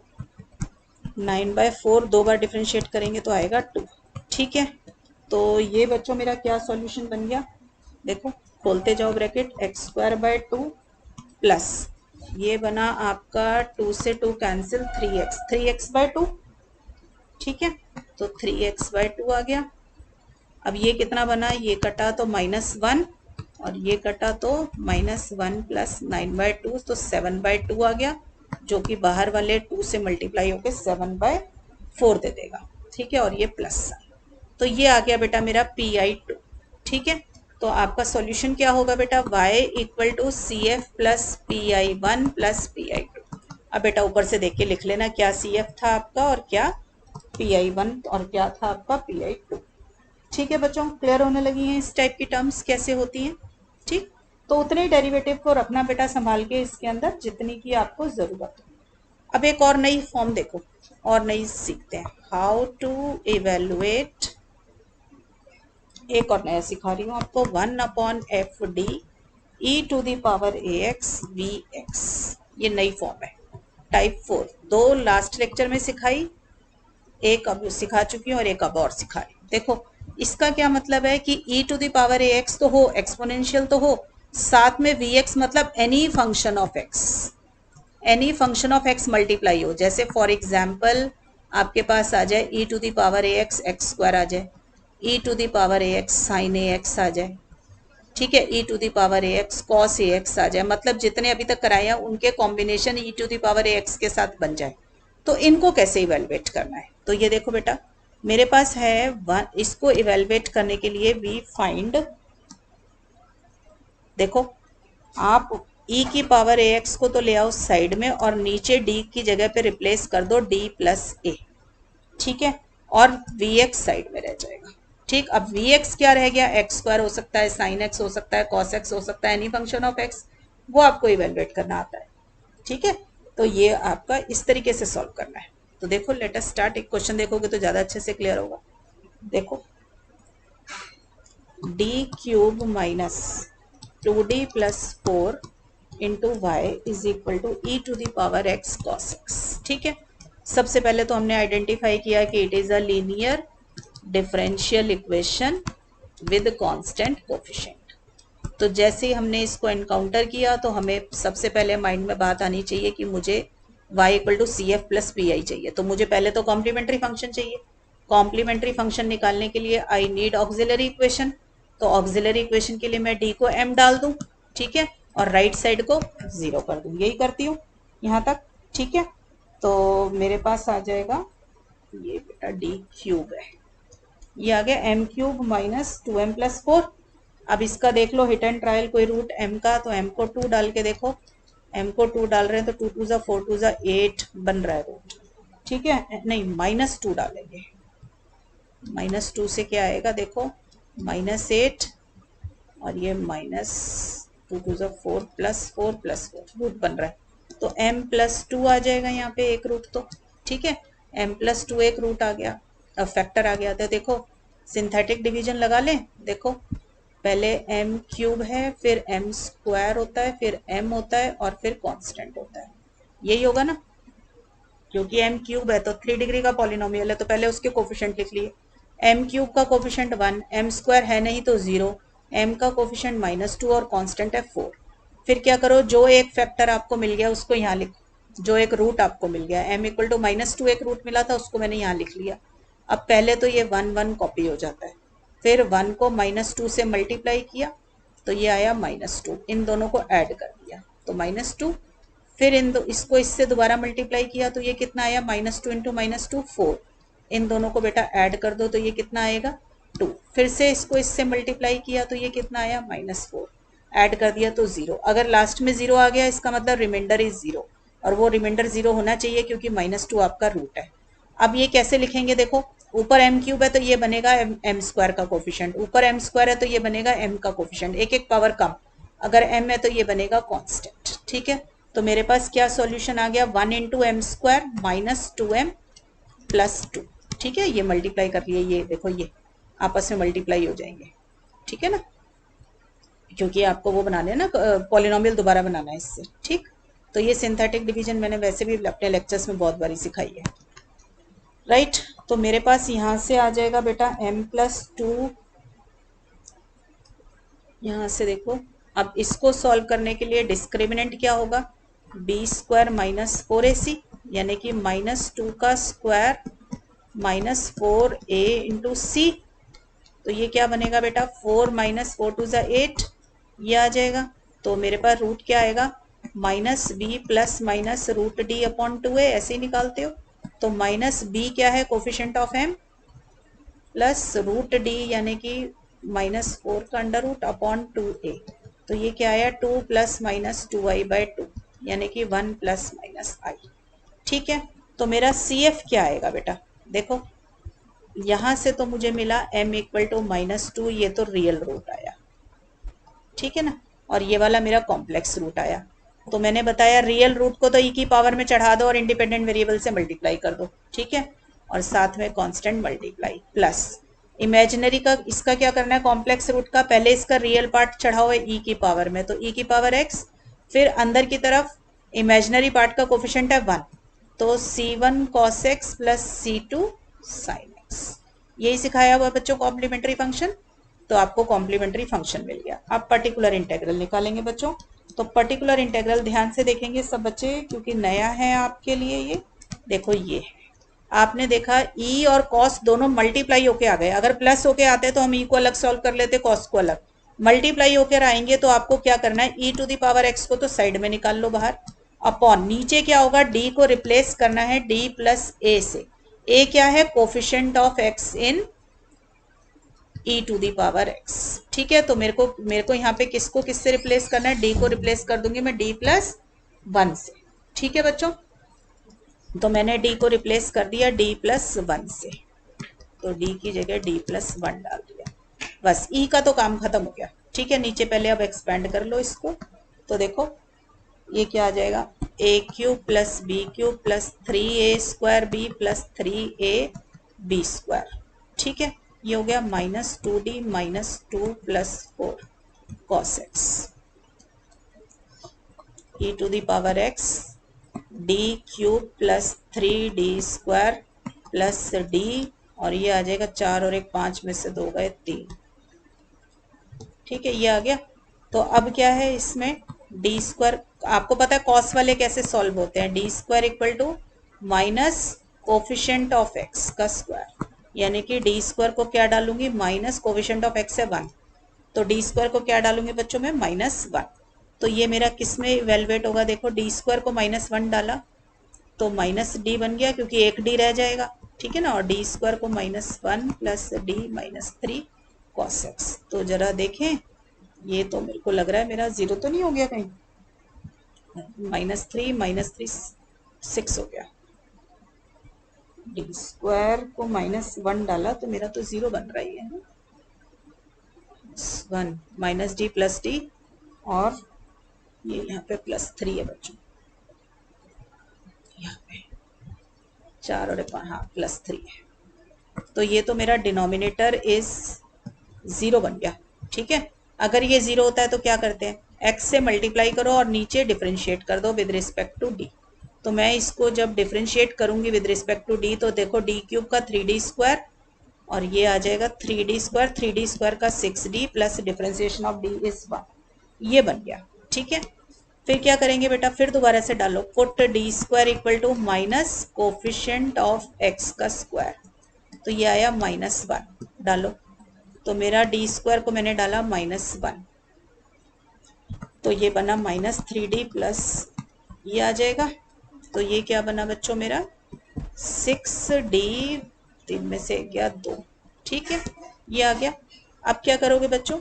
9/4 दो बार डिफरेंशिएट करेंगे तो आएगा 2, ठीक है। तो ये बच्चों मेरा क्या सॉल्यूशन बन गया, देखो खोलते जाओ ब्रैकेट, x²/2 प्लस ये बना आपका 2 से 2 कैंसिल 3x/2, ठीक है, तो 3x/2 आ गया। अब ये कितना बना, ये कटा तो -1 और ये कटा तो -1 प्लस 9/2 तो 7/2 आ गया, जो कि बाहर वाले 2 से मल्टीप्लाई होकर 7/4 दे देगा, ठीक है, और ये प्लस साइन। तो ये आ गया बेटा मेरा PI2, ठीक है। तो आपका सॉल्यूशन क्या होगा बेटा, y = CF plus PI1 plus PI2। अब बेटा ऊपर से देख के लिख लेना क्या CF था आपका और क्या PI1 और क्या था आपका PI2, ठीक है बच्चों। क्लियर होने लगी हैं इस टाइप की टर्म्स कैसे होती हैं, ठीक। तो उतने ही डेरिवेटिव को रखना बेटा संभाल के इसके अंदर जितनी की आपको जरूरत हो। अब एक और नई फॉर्म देखो, और नई सीखते हैं, हाउ टू इवेलुएट, एक और नया सिखा रही हूँ आपको, 1/FD e⁴ vx, ये नई फॉर्म है, टाइप 4। दो लास्ट लेक्चर में सिखाई, एक अब सिखा चुकी हूँ और एक अब और सिखा रही हूँ। देखो इसका क्या मतलब है कि e⁴ तो हो, एक्सपोनेंशियल तो हो, साथ में vx मतलब any function of x, any function of x multiply हो। जैसे फॉर एग्जाम्पल आपके पास आ जाए e⁴ x² आ जाए, e⁴ sin ax आ जाए, ठीक है, e⁴ cos ax आ जाए, मतलब जितने अभी तक कराए हैं उनके कॉम्बिनेशन e⁴ के साथ बन जाए। तो इनको कैसे इवेलुएट करना है, तो ये देखो बेटा मेरे पास है वन, इसको इवेलुएट करने के लिए वी फाइंड, देखो आप e⁴ को तो ले आओ साइड में और नीचे d की जगह पे रिप्लेस कर दो d + a, ठीक है, और vx साइड में रह जाएगा, ठीक। अब vx क्या रह गया, x² हो सकता है, sin x हो सकता है, cos x हो सकता है, एनी फंक्शन ऑफ x, वो आपको इवेलुएट करना आता है, ठीक है। तो ये आपका इस तरीके से सॉल्व करना है। तो देखो लेट अस स्टार्ट, एक क्वेश्चन देखोगे तो ज्यादा अच्छे से क्लियर होगा। देखो d³ minus 2d + 4 into y is equal to e⁴x cos x, ठीक है। सबसे पहले तो हमने आइडेंटिफाई किया कि it is a linear differential equation with constant coefficient. तो जैसे ही हमने इसको एनकाउंटर किया तो हमें सबसे पहले माइंड में बात आनी चाहिए कि मुझे y = CF प्लस PI चाहिए, तो मुझे पहले तो कॉम्प्लीमेंट्री फंक्शन चाहिए। कॉम्प्लीमेंट्री फंक्शन निकालने के लिए आई नीड ऑक्सिलरी इक्वेशन, तो ऑक्सिलरी इक्वेशन के लिए मैं d को m डाल दूं, ठीक है, और राइट साइड को 0 कर दूं, यही करती हूँ यहाँ तक, ठीक है। तो मेरे पास आ जाएगा ये बेटा d³ है, ये आ गया m cube minus 2m plus 4। अब इसका देख लो हिट एंड ट्रायल कोई रूट m का, तो m को 2 डाल के देखो, m को 2 डाल रहे हैं तो 2 2 जा 4 2 जा 8 बन रहा है रूट। ठीक है, नहीं -2 डालेंगे, -2 से क्या आएगा देखो, -8 और ये -2 2 जा 4 प्लस 4 रूट बन रहा है, तो m प्लस 2 आ जाएगा यहाँ पे एक रूट। तो ठीक है, m प्लस 2 एक रूट आ गया, अब फैक्टर आ गया। तो देखो सिंथेटिक डिवीजन लगा लें, देखो पहले m क्यूब है, फिर m स्क्वायर होता है, फिर m होता है और फिर कांस्टेंट होता है, यही होगा ना, क्योंकि m क्यूब है तो 3 डिग्री का पॉलिनोमियल है, तो पहले उसके कोफिशिएंट लिख लिए। m क्यूब का कोफिशिएंट 1, m स्क्वायर है नहीं तो 0, m का कोफिशिएंट -2 और कांस्टेंट है 4। फिर क्या करो, जो एक फैक्टर आपको मिल गया उसको यहाँ लिखो, जो एक रूट आपको मिल गया m इक्वल टू -2 एक रूट मिला था उसको मैंने यहाँ लिख लिया। अब पहले तो ये 1 1 कॉपी हो जाता है, फिर 1 को -2 से मल्टीप्लाई किया तो ये आया -2, इन दोनों को ऐड कर दिया तो -2, फिर इसको इससे दोबारा मल्टीप्लाई किया तो ये कितना आया, -2 इंटू -2 4, इन दोनों को बेटा ऐड कर दो तो ये कितना आएगा 2, फिर से इसको इससे मल्टीप्लाई किया तो ये कितना आया -4, ऐड कर दिया तो 0। अगर लास्ट में 0 आ गया इसका मतलब रिमाइंडर इज 0, और वो रिमाइंडर 0 होना चाहिए क्योंकि -2 आपका रूट है। अब ये कैसे लिखेंगे, देखो ऊपर m क्यूब है तो ये बनेगा m स्क्वायर का कोफिशिएंट, ऊपर m स्क्वायर है तो ये बनेगा m का कोफिशिएंट, एक एक पावर कम, अगर m है तो ये बनेगा कांस्टेंट। ठीक है, तो मेरे पास क्या सॉल्यूशन आ गया, 1 into m square minus 2m plus 2। ठीक है, ये मल्टीप्लाई कर लिए, ये देखो ये आपस में मल्टीप्लाई हो जाएंगे। ठीक है ना, क्योंकि आपको वो बनाने हैं ना, पॉलिनोमियल दोबारा बनाना है इससे। ठीक, तो ये सिंथेटिक डिवीजन मैंने वैसे भी अपने लेक्चर्स में बहुत बारी सिखाई है। राइट, तो मेरे पास यहाँ से आ जाएगा बेटा m प्लस 2, यहाँ से देखो, अब इसको सॉल्व करने के लिए डिस्क्रिमिनेंट क्या होगा, बी स्क्वायर माइनस 4ac, यानी कि -2 का स्क्वायर -4a इंटू सी, तो ये क्या बनेगा बेटा, 4 - 4 2 ज़ा 8, ये आ जाएगा। तो मेरे पास रूट क्या आएगा, -b plus minus root d upon 2a, ऐसे ही निकालते हो। तो -b क्या है, coefficient of m, plus root d यानी कि -4 का अंडर रूट अपॉन 2a, तो ये क्या आया 2 प्लस माइनस 2i/2, यानी कि 1 प्लस माइनस i। ठीक है, तो मेरा CF क्या आएगा बेटा, देखो यहां से तो मुझे मिला m इक्वल टू -2, ये तो रियल रूट आया। ठीक है ना, और ये वाला मेरा कॉम्प्लेक्स रूट आया। तो मैंने बताया रियल रूट को तो e की पावर में चढ़ा दो और इंडिपेंडेंट वेरिएबल से मल्टीप्लाई कर दो। ठीक है, और साथ में कांस्टेंट मल्टीप्लाई, प्लस इमेजिनरी का इसका क्या करना है, कॉम्प्लेक्स रूट का पहले इसका रियल पार्ट चढ़ाओ है e की पावर में, तो e की पावर x, फिर अंदर की तरफ इमेजिनरी पार्ट का कोफिशिएंट है 1, तो c1 cos x plus c2 sin x, यही सिखाया हुआ बच्चों कॉम्प्लीमेंट्री फंक्शन। तो आपको कॉम्प्लीमेंट्री फंक्शन मिल गया। अब पर्टिकुलर इंटेग्रल निकालेंगे बच्चों। तो पर्टिकुलर इंटेग्रल ध्यान से देखेंगे सब बच्चे, क्योंकि नया है आपके लिए ये। देखो ये आपने देखा e और cos दोनों मल्टीप्लाई होके आ गए, अगर प्लस होके आते तो हम e को अलग सॉल्व कर लेते, cos को अलग। मल्टीप्लाई होकर आएंगे तो आपको क्या करना है, e to the power x को तो साइड में निकाल लो बाहर, अपॉन नीचे क्या होगा, d को रिप्लेस करना है d प्लस a से। a क्या है, coefficient of x in e to the power x। ठीक है, तो मेरे को यहाँ पे किसको किससे रिप्लेस करना है, d को रिप्लेस कर दूंगी मैं d प्लस 1 से। ठीक है बच्चों, तो मैंने d को रिप्लेस कर दिया d प्लस 1 से, तो d की जगह d प्लस 1 डाल दिया, बस e का तो काम खत्म हो गया। ठीक है, नीचे पहले अब एक्सपेंड कर लो इसको, तो देखो ये क्या आ जाएगा, a cube plus b cube plus 3a square b plus 3a b square. ठीक है, ये हो गया -2d minus 2 plus 4 cos x e to the power x d cube plus 3d square plus d, और ये आ जाएगा 4 और 1 5 में से 2 गए 3। ठीक है, ये आ गया। तो अब क्या है इसमें, डी स्क्वायर, आपको पता है कॉस वाले कैसे सॉल्व होते हैं, d square equal to minus coefficient of x का स्क्वायर, यानी कि डी स्क्वायर को क्या डालूंगी, माइनस कोफिशिएंट ऑफ एक्स है 1, तो डी स्क्वायर को क्या डालूंगी बच्चों में, -1। तो ये मेरा किस में इवेलुएट होगा, देखो डी स्क्वायर को -1 डाला तो -d बन गया, क्योंकि एक d रह जाएगा, ठीक है ना, और डी स्क्वायर को -1 प्लस डी -3 कॉस एक्स। तो जरा देखें, ये तो मेरे को लग रहा है मेरा 0 तो नहीं हो गया कहीं, -3 6 हो गया। डी स्क्वायर को -1 डाला तो मेरा तो 0 बन रहा ही है ना, 1 माइनस डी प्लस डी, और ये यहाँ पे +3 है बच्चों, यहाँ पे 4 और 5, हाँ +3 है। तो ये तो मेरा डिनोमिनेटर इज 0 बन गया। ठीक है, अगर ये 0 होता है तो क्या करते हैं, x से मल्टीप्लाई करो और नीचे डिफरेंशिएट कर दो विद रिस्पेक्ट टू d। तो मैं इसको जब डिफरेंशिएट करूंगी विद रिस्पेक्ट टू d, तो देखो d³ का 3d स्क्वायर, और ये आ जाएगा 3d स्क्वायर, 3d स्क्वायर का 6d plus differentiation of d is 1, ये बन गया। ठीक है, फिर क्या करेंगे बेटा, फिर दोबारा से डालो, put d square equal to minus coefficient of x का स्क्वायर, तो ये आया -1 डालो, तो मेरा डी स्क्वायर को मैंने डाला -1, तो ये बना -3d प्लस ये आ जाएगा, तो ये क्या बना बच्चों मेरा 6d, 3 में से गया 2। ठीक है, ये आ गया। अब क्या करोगे बच्चों,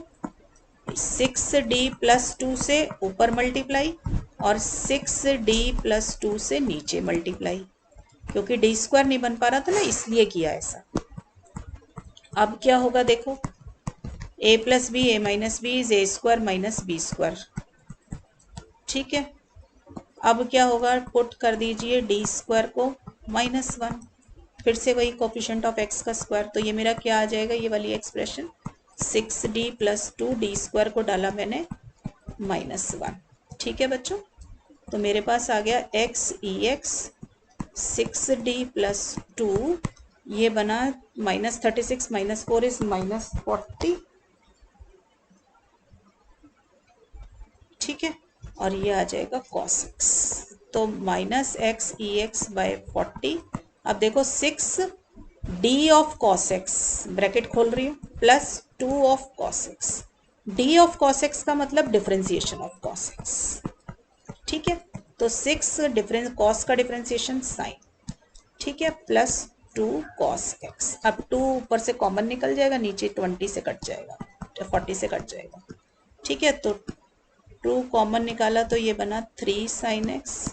6d प्लस 2 से ऊपर मल्टीप्लाई और 6d प्लस 2 से नीचे मल्टीप्लाई, क्योंकि डी स्क्वायर नहीं बन पा रहा था ना, इसलिए किया ऐसा। अब क्या होगा देखो, a plus b a minus b is a square minus b square. ठीक है, अब क्या होगा, पुट कर दीजिए डी स्क्वायर को -1, फिर से वही कोफिशिएंट ऑफ x का स्क्वायर, तो ये मेरा क्या आ जाएगा, ये वाली expression 6d plus 2 D square को डाला मैंने -1। ठीक है बच्चों, तो मेरे पास आ गया x 6d प्लस 2, ये बना -36 -4 इज -40। ठीक है, और ये आ जाएगा cos x, तो -x बाय 40। अब देखो 6d of cos x, bracket खोल रही हूँ, plus 2 of cos x, d of cos x का मतलब डिफरेंशिएशन ऑफ cos x। ठीक है, तो 6 डिफरेंस cos का डिफरेंशिएशन साइन, ठीक है, प्लस 2 cos x। अब 2 ऊपर से कॉमन निकल जाएगा, नीचे 20 से कट जाएगा, 40 से कट जाएगा। ठीक है, तो 2 कॉमन निकाला तो ये बना 3 sin x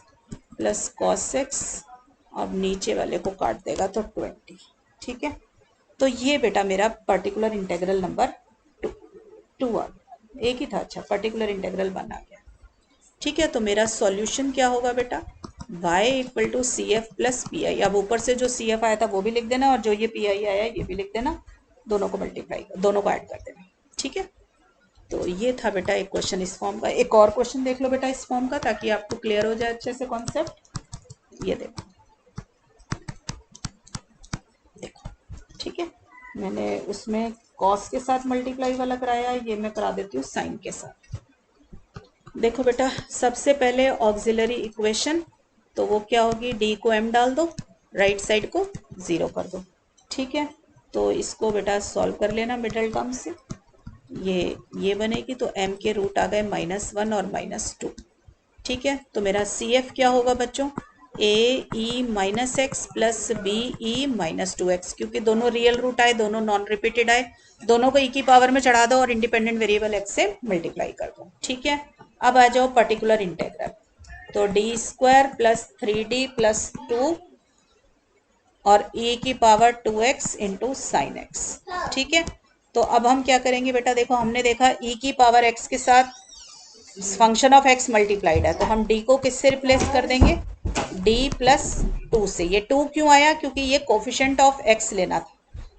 plus cos x, अब नीचे वाले को काट देगा तो 20। ठीक है, तो ये बेटा मेरा पर्टिकुलर इंटेग्रल नंबर 2 आ गया, एक ही था, अच्छा पर्टिकुलर इंटेग्रल 1 आ गया। ठीक है, तो मेरा सॉल्यूशन क्या होगा बेटा, y equal to c f plus p i. अब ऊपर से जो सी एफ आया था वो भी लिख देना, और जो ये पी आई आया ये भी लिख देना, दोनों को मल्टीप्लाई दोनों को ऐड कर देना। ठीक है, तो ये था बेटा एक क्वेश्चन इस फॉर्म का। एक और क्वेश्चन देख लो बेटा इस फॉर्म का, ताकि आपको क्लियर हो जाए अच्छे से कॉन्सेप्ट। ये देखो, देखो ठीक है, मैंने उसमें कॉस के साथ मल्टीप्लाई वाला कराया, ये मैं करा देती हूँ साइन के साथ। देखो बेटा, सबसे पहले ऑक्सिलरी इक्वेशन, तो वो क्या होगी, डी को m डाल दो, राइट साइड को 0 कर दो। ठीक है, तो इसको बेटा सॉल्व कर लेना मिडिल टर्म से, ये बनेगी, तो m के रूट आ गए -1 और -2। ठीक है, तो मेरा सी एफ क्या होगा बच्चों, A E minus X plus B E -2x, क्योंकि दोनों रियल रूट आए, दोनों नॉन रिपीटेड आए, दोनों को e की पावर में चढ़ा दो और इंडिपेंडेंट वेरिएबल x से मल्टीप्लाई कर दो। ठीक है, अब आ जाओ पर्टिकुलर इंटेग्रल, तो D square plus 3d plus 2 और e की power 2x into sine X. ठीक है, तो अब हम क्या करेंगे बेटा, देखो हमने देखा e की पावर x के साथ फंक्शन ऑफ x मल्टीप्लाइड है, तो हम d को किससे रिप्लेस कर देंगे, d प्लस 2 से। ये 2 क्यों आया, क्योंकि ये कोफिशिएंट ऑफ x लेना था।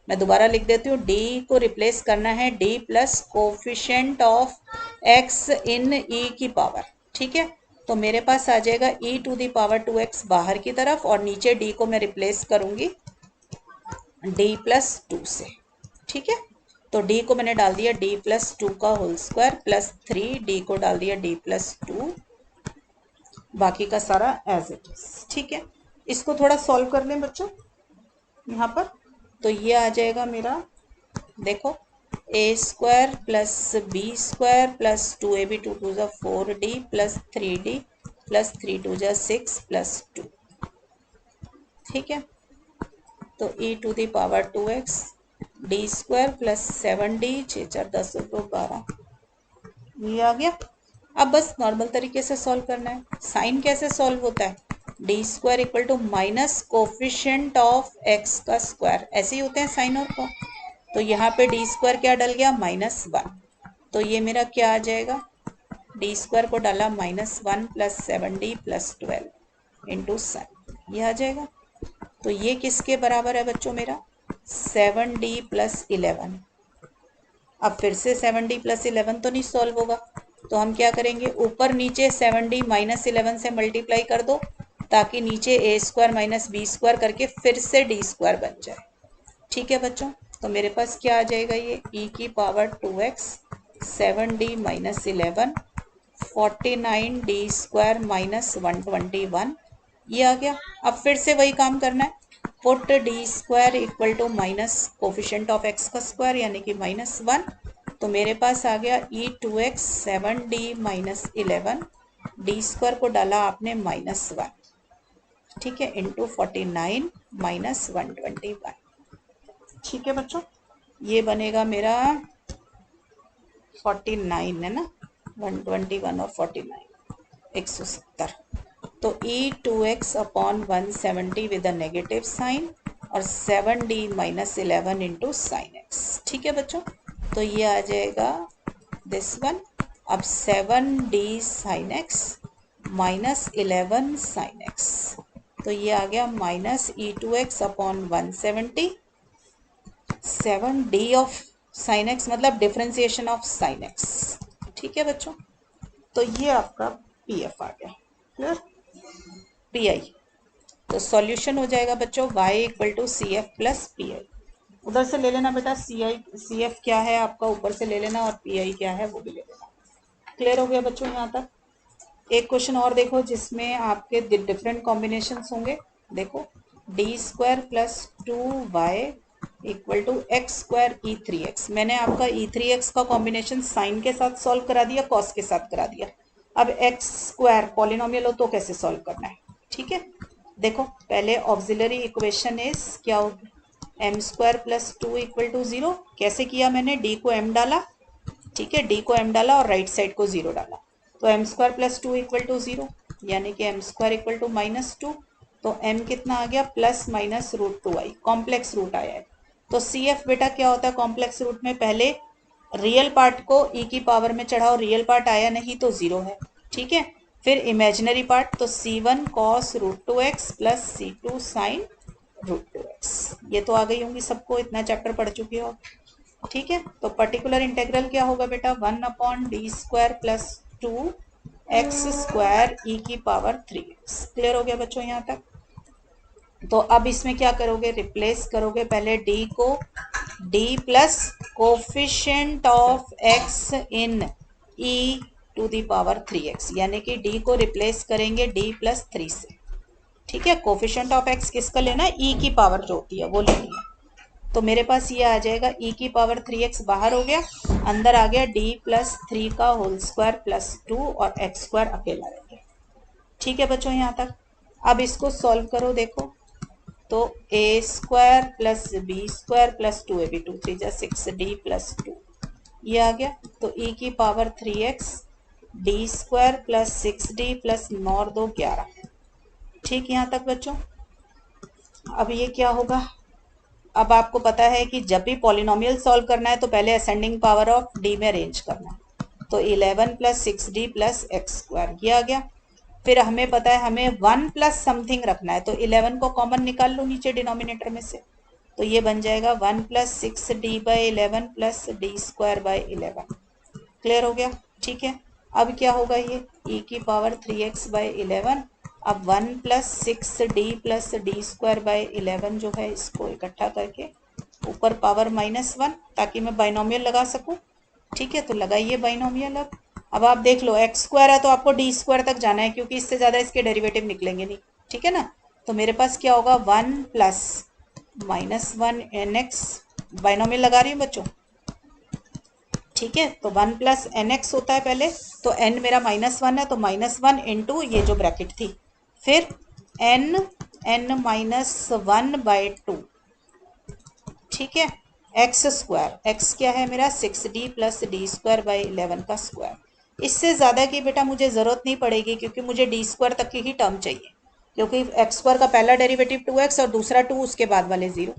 मैं दोबारा लिख देती हूँ, d को रिप्लेस करना है d plus coefficient of x in e की पावर। ठीक है, तो मेरे पास आ जाएगा e to the power 2x बाहर की तरफ, और नीचे d को मैं रिप्लेस करूंगी d प्लस 2 से। ठीक है, तो d को मैंने डाल दिया d प्लस 2 का होल स्क्वायर प्लस 3, d को डाल दिया d प्लस 2, बाकी का सारा एज इट इज। ठीक है, इसको थोड़ा सॉल्व कर लें बच्चों यहाँ पर, तो ये आ जाएगा मेरा, देखो a square plus B square plus 2ab 2 2 जा 4d प्लस 3d प्लस 3 2 जा 6 प्लस 2। ठीक है, तो e to the power 2x d square plus 7d 6 4 10 2 12 ये आ गया। अब बस नॉर्मल तरीके से सॉल्व करना है। साइन कैसे सॉल्व होता है? D square equal to minus coefficient of x का स्क्वायर, ऐसे ही होते हैं साइन और को। तो यहाँ पे डी स्क्वायर क्या डल गया? -1। तो ये मेरा क्या आ जाएगा? डी स्क्वायर को डाला -1 plus 7d plus 12 into sine, ये आ जाएगा। तो ये किसके बराबर है बच्चों? मेरा 7d प्लस 11। अब फिर से 7d प्लस 11 तो नहीं सॉल्व होगा, तो हम क्या करेंगे? ऊपर नीचे 7d माइनस 11 से मल्टीप्लाई कर दो, ताकि नीचे a square minus b square करके फिर से d स्क्वायर बन जाए। ठीक है बच्चों, तो मेरे पास क्या आ जाएगा? ये e की power 2x 7d minus 11 49d square minus 121 ये आ गया। अब फिर से वही काम करना है, put d square equal to minus coefficient of x का स्क्वायर यानी कि -1। तो मेरे पास आ गया e2x 7d minus 11 D square को डाला आपने -1, ठीक है, इंटू 49 माइनस 121। ठीक है बच्चों, ये बनेगा मेरा 49 है ना, 121 और 49 170। तो e2x upon 170 with a negative sign और 7d minus 11 into sine X. ठीक है बच्चों, तो ये आ जाएगा दिस वन। अब 7d sine x minus 11 sign X, तो ये आ गया minus e2x upon 170 7d of sine x मतलब डिफरेंशिएशन ऑफ साइन एक्स। ठीक है बच्चों, तो ये आपका पीएफ आ गया। क्लियर? पीआई, तो सॉल्यूशन हो जाएगा बच्चों y equal to c f plus p i. उधर से ले लेना बेटा, सी एफ क्या है आपका ऊपर से ले लेना और पी आई क्या है वो भी ले लेना। क्लियर हो गया बच्चों यहाँ तक? एक क्वेश्चन और देखो जिसमें आपके डिफरेंट कॉम्बिनेशन होंगे। देखो, d square plus 2y equal to x square e3x। मैंने आपका e3x का कॉम्बिनेशन साइन के साथ सॉल्व करा दिया, कॉस के साथ करा दिया। अब एक्स स्क्वायर पॉलिनोमियल हो तो कैसे सॉल्व करना है? ठीक है, देखो पहले ऑक्सिलरी इक्वेशन इज क्या होगी? M square plus 2 equal to 0। कैसे किया मैंने? डी को m डाला, ठीक है, डी को m डाला और राइट साइड को 0 डाला, तो m square plus 2 equal to 0 यानी कि एम स्क्वायर इक्वल टू -2। तो m कितना आ गया? Plus minus √2i, complex root आया है। तो सी एफ बेटा क्या होता है कॉम्प्लेक्स रूट में? पहले रियल पार्ट को e की पावर में चढ़ाओ, रियल पार्ट आया नहीं तो 0 है, ठीक है। फिर इमेजिनरी पार्ट, तो c1 cos √2x plus c2 sin √2x। ये तो आ गई होंगी सबको, इतना चैप्टर पढ़ चुके हो, ठीक है। तो पर्टिकुलर इंटेग्रल क्या होगा बेटा? 1 upon D square plus 2 X square E की पावर 3x। क्लियर हो गया बच्चों यहाँ तक? तो अब इसमें क्या करोगे? रिप्लेस करोगे पहले d को d plus coefficient of x in e to the power 3x, यानी कि d को रिप्लेस करेंगे d प्लस 3 से, ठीक है। कोफिशिएंट ऑफ x किसका लेना है? e की पावर जो होती है वो लेनी है। तो मेरे पास ये आ जाएगा e की पावर 3x बाहर हो गया, अंदर आ गया d प्लस 3 का होल स्क्वायर प्लस 2 और x स्क्वायर अकेला रह गया। ठीक है बच्चों यहाँ तक? अब इसको सॉल्व करो, देखो तो A square plus B square plus 2ab 2 3 जा 6d प्लस 2 ये आ गया। तो e की power 3x D square plus 6d plus 9 और 2 11। ठीक, यहाँ तक बच्चों? अब ये क्या होगा? अब आपको पता है कि जब भी पॉलिनोमियल सॉल्व करना है तो पहले असेंडिंग पावर ऑफ d में अरेंज करना है। तो 11 plus 6d plus x square ये आ गया। फिर हमें पता है हमें 1 प्लस समथिंग रखना है, तो 11 को कॉमन निकाल लो नीचे डिनोमिनेटर में से, तो ये बन जाएगा 1 plus 6d by 11 plus D square by 11। Clear हो गया? ठीक है, अब क्या होगा? ये e की पावर 3x बाई 11। अब 1 plus 6d plus D square by 11 जो है इसको इकट्ठा करके ऊपर पावर -1 ताकि मैं बाइनोमियल लगा सकूं। ठीक है, तो लगाइए बाइनोमियल। अब आप देख लो एक्स स्क्वायर है तो आपको डी स्क्वायर तक जाना है क्योंकि इससे ज़्यादा इसके डेरिवेटिव निकलेंगे नहीं, ठीक है ना। तो मेरे पास क्या होगा? 1 प्लस -1 nx, बाइनोमियल लगा रही हूँ बच्चों, ठीक है। तो 1 प्लस nx होता है पहले, तो n मेरा -1 है तो -1 इंटू ये जो ब्रैकेट थी, फिर n -1/2 ठीक है। एक्स स्क्वायर, एक्स क्या है मेरा 6d plus D square by 11 का स्क्वायर। इससे ज़्यादा की बेटा मुझे ज़रूरत नहीं पड़ेगी क्योंकि मुझे डी स्क्वायर तक की ही टर्म चाहिए, क्योंकि एक्स स्क्वायर का पहला डेरिवेटिव 2x और दूसरा 2 उसके बाद वाले 0।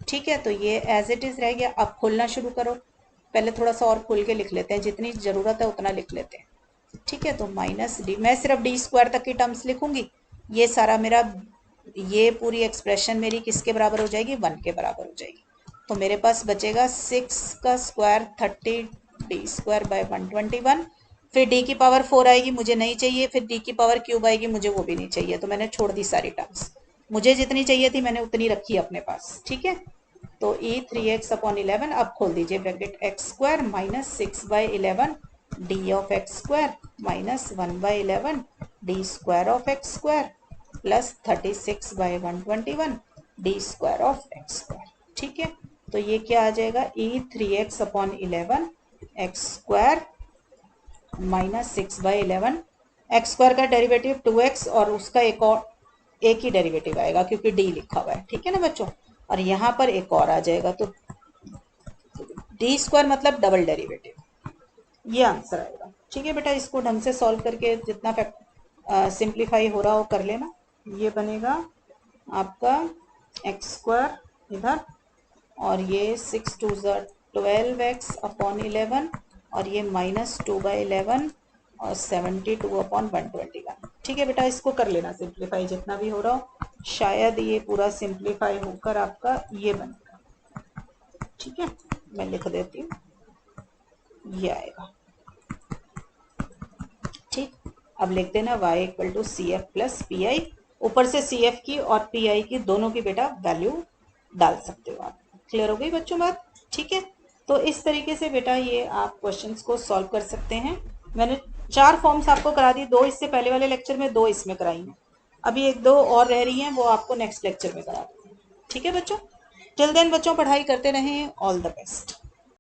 ठीक है, तो ये एज इट इज़ रह गया। अब खोलना शुरू करो। पहले थोड़ा सा और खोल के लिख लेते हैं, जितनी ज़रूरत है उतना लिख लेते हैं। ठीक है, तो माइनस डी, मैं सिर्फ डी स्क्वायर तक की टर्म्स लिखूंगी। ये सारा मेरा, ये पूरी एक्सप्रेशन मेरी किसके बराबर हो जाएगी, 1 के बराबर हो जाएगी। तो मेरे पास बचेगा 6 का स्क्वायर 30 डी स्क्वायर बाय 121। फिर डी की पावर 4 आएगी, मुझे नहीं चाहिए। फिर डी की पावर क्यूब आएगी, मुझे वो भी नहीं चाहिए। तो मैंने छोड़ दी सारी टर्म्स, मुझे जितनी चाहिए थी मैंने उतनी रखी अपने पास। ठीक है, तो e3x/11। अब खोल दीजिए bracket, x square minus 6/11 D of x square minus 1/11 D square of x square plus 36/121 D square of x square. ठीक है, तो ये क्या आ जाएगा, e3x/11 x square minus 6/11। X square का डेरिवेटिव 2x और उसका एक ही डेरिवेटिव आएगा क्योंकि डी लिखा हुआ है। ठीक है ना बच्चों, और यहाँ पर एक और आ जाएगा, तो डी स्क्वायर मतलब डबल डेरिवेटिव, ये आंसर आएगा। ठीक है बेटा, इसको ढंग से सॉल्व करके जितना सिंप्लीफाई हो रहा हो कर लेना। ये बनेगा आपका एक्स स्क्वायर इधर, और ये 6×2=12x/11 और ये -2/11 और 72/121। ठीक है बेटा, इसको कर लेना सिंप्लीफाई जितना भी हो रहा हो। शायद ये पूरा सिंप्लीफाई होकर आपका ये बनेगा। ठीक है, मैं लिख देती हूँ, ये आएगा। ठीक, अब लिख देना y = CF + PI। ऊपर से CF की और PI की दोनों की बेटा वैल्यू डाल सकते हो आप। क्लियर हो गई बच्चों बात? ठीक है, तो इस तरीके से बेटा ये आप क्वेश्चंस को सॉल्व कर सकते हैं। मैंने 4 फॉर्म्स आपको करा दी, 2 इससे पहले वाले लेक्चर में, 2 इसमें कराई हैं। अभी 1-2 और रह रही हैं, वो आपको नेक्स्ट लेक्चर में करा दूँगी। ठीक है बच्चों, टिल देन बच्चों पढ़ाई करते रहें। All the best.